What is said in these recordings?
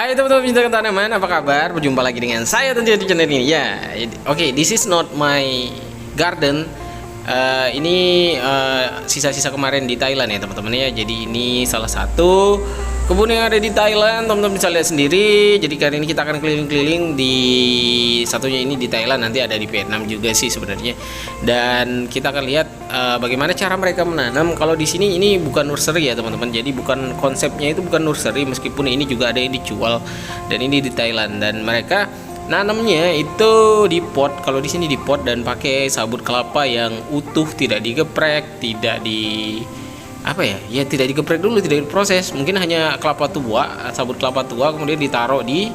Hai teman-teman pencinta tanaman, apa kabar? Berjumpa lagi dengan saya tentunya di channel ini. Ya, oke, this is not my garden. Ini sisa-sisa kemarin di Thailand ya teman-teman ya. Jadi ini salah satu kebun yang ada di Thailand, teman-teman bisa lihat sendiri. Jadi kali ini kita akan keliling-keliling di satunya ini di Thailand, nanti ada di Vietnam juga sih sebenarnya. Dan kita akan lihat bagaimana cara mereka menanam. Kalau di sini ini bukan nursery ya teman-teman. Jadi bukan konsepnya itu bukan nursery, meskipun ini juga ada yang dijual dan ini di Thailand. Dan mereka nanamnya itu di pot. Kalau di sini di pot dan pakai sabut kelapa yang utuh, tidak digeprek, tidak tidak digeprek dulu, tidak diproses. Mungkin hanya kelapa tua, sabut kelapa tua, kemudian ditaruh di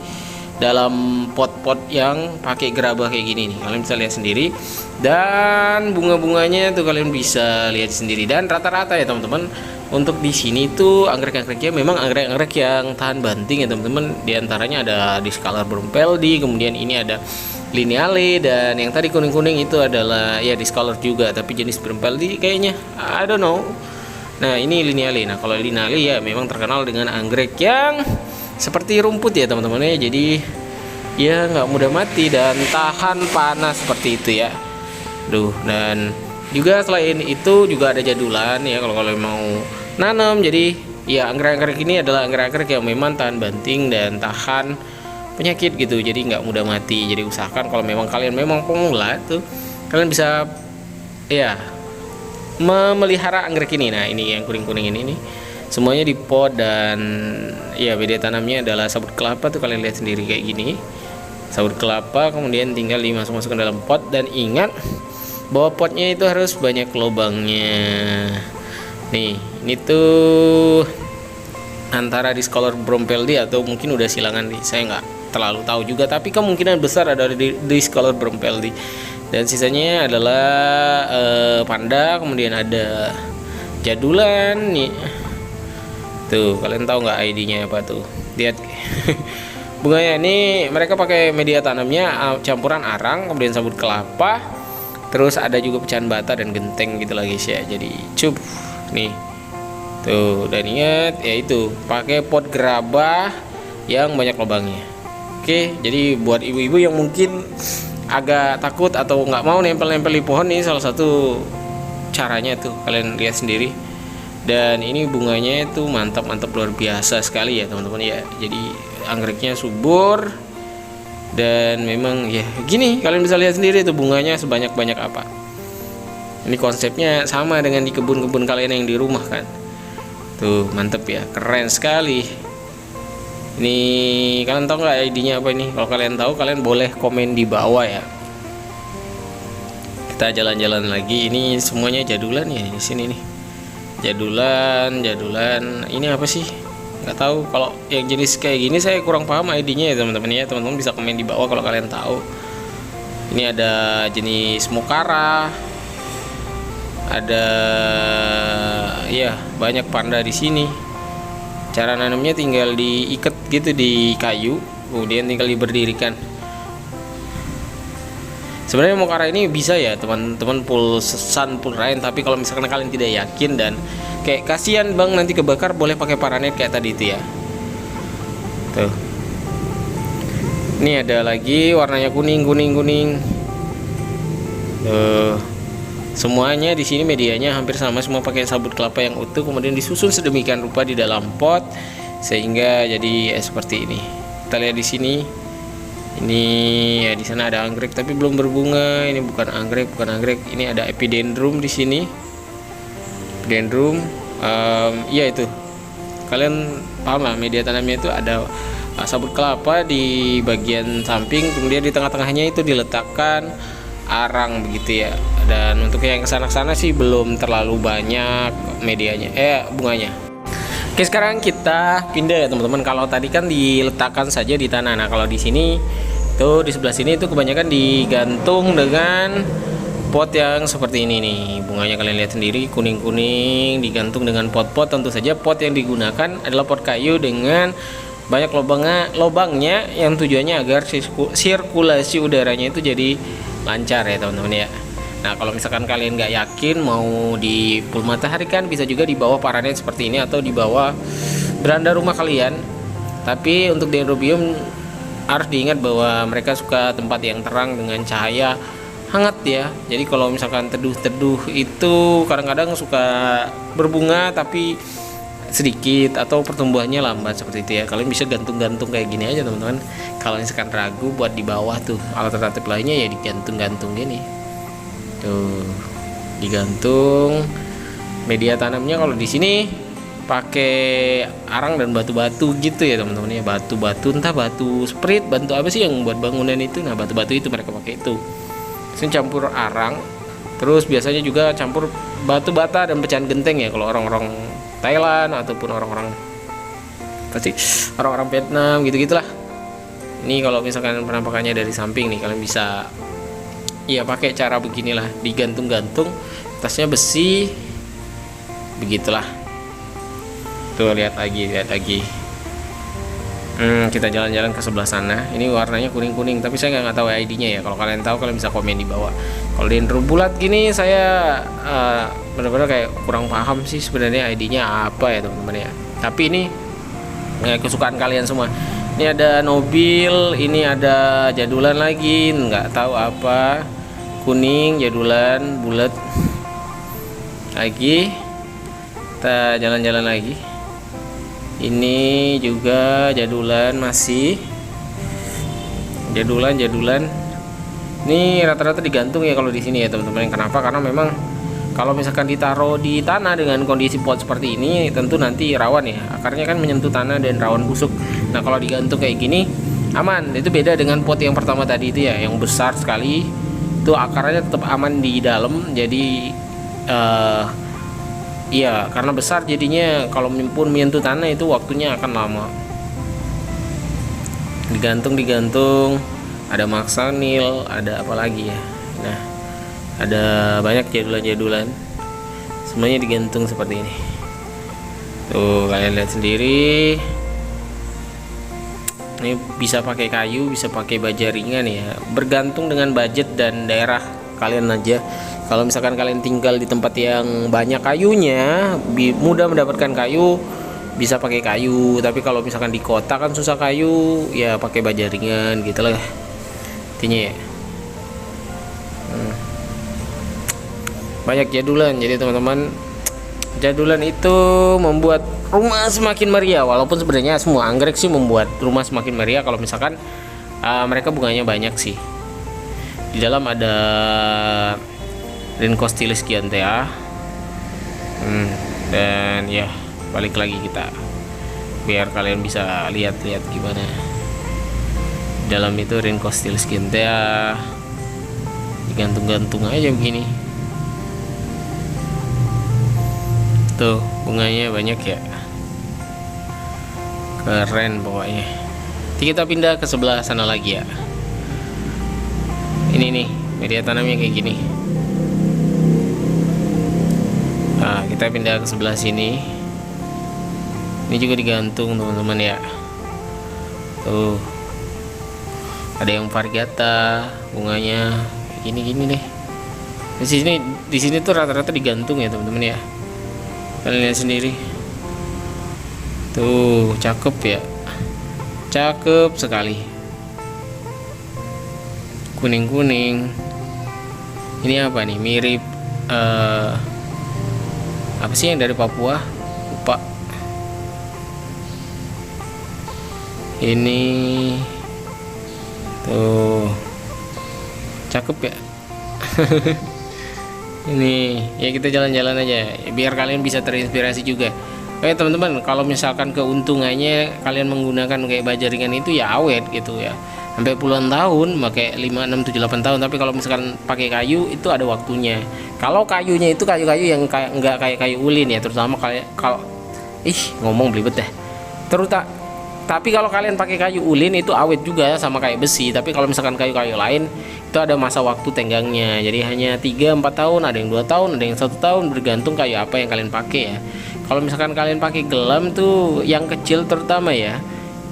dalam pot-pot yang pakai gerabah kayak gini nih. Kalian bisa lihat sendiri. Dan bunga-bunganya tuh kalian bisa lihat sendiri. Dan rata-rata ya teman-teman, untuk di sini tuh anggrek-anggreknya memang anggrek-anggrek yang tahan banting ya teman-teman. Di antaranya ada Discolor Bromeliad, kemudian ini ada Lineale, dan yang tadi kuning-kuning itu adalah ya Discolor juga, tapi jenis Bromeliad kayaknya, I don't know. Nah, ini Lineale. Nah, kalau Lineale ya memang terkenal dengan anggrek yang seperti rumput ya teman-teman ya. Jadi ya nggak mudah mati dan tahan panas seperti itu ya. Dan juga selain itu juga ada jadulan ya kalau kalian mau nanam. Jadi ya anggrek-anggrek ini adalah anggrek-anggrek yang memang tahan banting dan tahan penyakit gitu. Jadi nggak mudah mati. Jadi usahakan kalau memang kalian memang pemula tuh, kalian bisa ya memelihara anggrek ini. Nah, ini yang kuning-kuning ini nih, semuanya di pot. Dan ya media tanamnya adalah sabut kelapa tuh, kalian lihat sendiri kayak gini, sabut kelapa, kemudian tinggal dimasuk-masukkan dalam pot. Dan ingat bahwa potnya itu harus banyak lubangnya. Nih, ini tuh antara Discolor Bromeliad atau mungkin udah silangan nih, saya nggak terlalu tahu juga, tapi kemungkinan besar ada di Discolor Bromeliad. Dan sisanya adalah panda, kemudian ada jadulan nih. Tuh, kalian tahu nggak ID-nya apa tuh? Lihat bunganya ini, mereka pakai media tanamnya campuran arang, kemudian sabut kelapa, terus ada juga pecahan bata dan genteng gitu lagi sih ya. Jadi cup nih tuh. Dan ingat ya itu pakai pot gerabah yang banyak lubangnya. Oke, jadi buat ibu-ibu yang mungkin agak takut atau nggak mau nempel-nempel di pohon, nih salah satu caranya tuh, kalian lihat sendiri. Dan ini bunganya itu mantap-mantap luar biasa sekali ya teman-teman ya. Jadi anggreknya subur. Dan memang ya gini, kalian bisa lihat sendiri tuh bunganya sebanyak-banyak apa. Ini konsepnya sama dengan di kebun-kebun kalian yang di rumah kan. Tuh mantep ya, keren sekali. Ini kalian tahu nggak ID-nya apa ini? Kalau kalian tahu, kalian boleh komen di bawah ya. Kita jalan-jalan lagi. Ini semuanya jadulan ya di sini nih. Jadulan. Ini apa sih? Nggak tahu. Kalau yang jenis kayak gini saya kurang paham ID-nya ya teman-teman ya. Teman-teman bisa komen di bawah kalau kalian tahu. Ini ada jenis Mokara, ada ya banyak panda di sini. Cara nanamnya tinggal diikat gitu di kayu, kemudian tinggal diberdirikan. Sebenarnya Mokara ini bisa ya teman-teman full sun, full rain, tapi kalau misalkan kalian tidak yakin dan kayak kasihan bang nanti kebakar, boleh pakai paranet kayak tadi itu ya. Tuh. Ini ada lagi warnanya kuning. Tuh. Semuanya di sini medianya hampir sama, semua pakai sabut kelapa yang utuh, kemudian disusun sedemikian rupa di dalam pot sehingga jadi seperti ini. Kita lihat di sini. Ini ya di sana ada anggrek tapi belum berbunga. Ini bukan anggrek. Ini ada epidendrum di sini. Epidendrum, ya itu. Kalian paham lah, media tanamnya itu ada sabut kelapa di bagian samping, kemudian di tengah-tengahnya itu diletakkan arang begitu ya. Dan untuk yang kesana-sana sih belum terlalu banyak medianya, bunganya. Oke, sekarang kita pindah ya teman-teman. Kalau tadi kan diletakkan saja di tanah. Nah, kalau di sini tuh di sebelah sini itu kebanyakan digantung dengan pot yang seperti ini nih. Bunganya kalian lihat sendiri, kuning-kuning, digantung dengan pot-pot. Tentu saja pot yang digunakan adalah pot kayu dengan banyak lubangnya yang tujuannya agar sirkulasi udaranya itu jadi lancar ya teman-teman ya. Nah, kalau misalkan kalian nggak yakin mau di full matahari kan bisa juga di bawah paranet seperti ini atau di bawah beranda rumah kalian. Tapi untuk dendrobium harus diingat bahwa mereka suka tempat yang terang dengan cahaya hangat ya. Jadi kalau misalkan teduh-teduh itu kadang-kadang suka berbunga tapi sedikit atau pertumbuhannya lambat seperti itu ya. Kalian bisa gantung-gantung kayak gini aja teman-teman. Kalau misalkan ragu buat di bawah tuh, alternatif lainnya ya digantung-gantung gini tuh, digantung. Media tanamnya kalau di sini pakai arang dan batu-batu gitu ya teman-teman ya, batu-batu, entah batu sprit, batu apa sih yang buat bangunan itu. Nah batu-batu itu mereka pakai itu. Sini campur arang, terus biasanya juga campur batu bata dan pecahan genteng ya kalau orang-orang Thailand ataupun orang-orang pasti orang-orang Vietnam gitu-gitulah. Ini kalau misalkan penampakannya dari samping nih, kalian bisa ya pakai cara beginilah, digantung-gantung, atasnya besi, begitulah. Tuh lihat lagi. Kita jalan-jalan ke sebelah sana. Ini warnanya kuning-kuning, tapi saya nggak tahu ID-nya ya. Kalau kalian tahu, kalian bisa komen di bawah. Kalau dendro bulat gini, saya benar-benar kayak kurang paham sih sebenarnya ID-nya apa ya teman-teman ya. Tapi ini kesukaan kalian semua. Ini ada Nobil, ini ada jadulan lagi, nggak tahu apa, kuning, jadulan, bulat lagi. Kita jalan-jalan lagi. Ini juga jadulan, masih jadulan. Ini rata-rata digantung ya kalau di sini ya teman-teman. Kenapa? Karena memang kalau misalkan ditaruh di tanah dengan kondisi pot seperti ini, tentu nanti rawan ya. Akarnya kan menyentuh tanah dan rawan busuk. Nah kalau digantung kayak gini aman. Itu beda dengan pot yang pertama tadi itu ya, yang besar sekali. Itu akarnya tetap aman di dalam. Jadi iya, karena besar jadinya kalau pun menyentuh tanah itu waktunya akan lama. Digantung, ada Maxanil, ada apa lagi ya. Nah, ada banyak jadulan. Semuanya digantung seperti ini. Tuh, kalian lihat sendiri. Ini bisa pakai kayu, bisa pakai baja ringan ya. Bergantung dengan budget dan daerah kalian aja. Kalau misalkan kalian tinggal di tempat yang banyak kayunya, mudah mendapatkan kayu, bisa pakai kayu. Tapi kalau misalkan di kota kan susah kayu, ya pakai baja ringan gitu lah intinya ya. Banyak jadulan. Jadi teman-teman, jadulan itu membuat rumah semakin meriah. Walaupun sebenarnya semua anggrek sih membuat rumah semakin meriah kalau misalkan mereka bunganya banyak sih. Di dalam ada Rhinchostylis Gyanthea. Dan ya balik lagi kita biar kalian bisa lihat-lihat gimana dalam itu Rhinchostylis Gyanthea. Digantung-gantung aja begini. Tuh bunganya banyak ya, keren pokoknya. Jadi kita pindah ke sebelah sana lagi ya. Ini nih media tanamnya kayak gini. Nah, kita pindah ke sebelah sini. Ini juga digantung teman-teman ya. Tuh. Ada yang variegata, bunganya gini-gini deh. Di sini tuh rata-rata digantung ya teman-teman ya. Kalian lihat sendiri. Tuh, cakep ya. Cakep sekali. Kuning-kuning. Ini apa nih? Mirip apa sih yang dari Papua? Lupa. Ini tuh cakep ya. Ini ya kita jalan-jalan aja biar kalian bisa terinspirasi juga. Oke teman-teman, kalau misalkan keuntungannya kalian menggunakan kayak baja ringan itu ya awet gitu ya, sampai puluhan tahun, pakai 5, 6, 7, 8 tahun. Tapi kalau misalkan pakai kayu itu ada waktunya. Kalau kayunya itu kayu-kayu yang nggak kayak kayu ulin ya, terutama kalau ngomong belibet deh. Tapi kalau kalian pakai kayu ulin itu awet juga sama kayak besi. Tapi kalau misalkan kayu-kayu lain itu ada masa waktu tenggangnya. Jadi hanya 3-4 tahun, ada yang 2 tahun, ada yang 1 tahun, bergantung kayu apa yang kalian pakai ya. Kalau misalkan kalian pakai gelam tuh yang kecil terutama ya,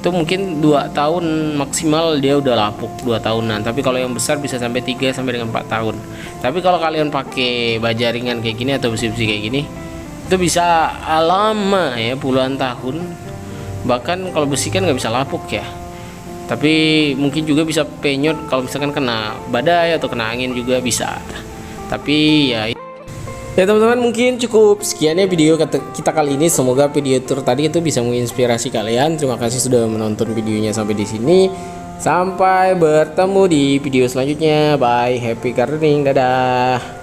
itu mungkin 2 tahun maksimal dia udah lapuk, 2 tahunan. Tapi kalau yang besar bisa sampai 3 sampai dengan 4 tahun. Tapi kalau kalian pakai baja ringan kayak gini atau besi-besi kayak gini, itu bisa lama ya, puluhan tahun. Bahkan kalau besi kan nggak bisa lapuk ya, tapi mungkin juga bisa penyot kalau misalkan kena badai atau kena angin juga bisa. Tapi ya teman-teman, mungkin cukup sekian ya video kita kali ini. Semoga video tour tadi itu bisa menginspirasi kalian. Terima kasih sudah menonton videonya sampai di sini. Sampai bertemu di video selanjutnya. Bye, happy gardening, dadah.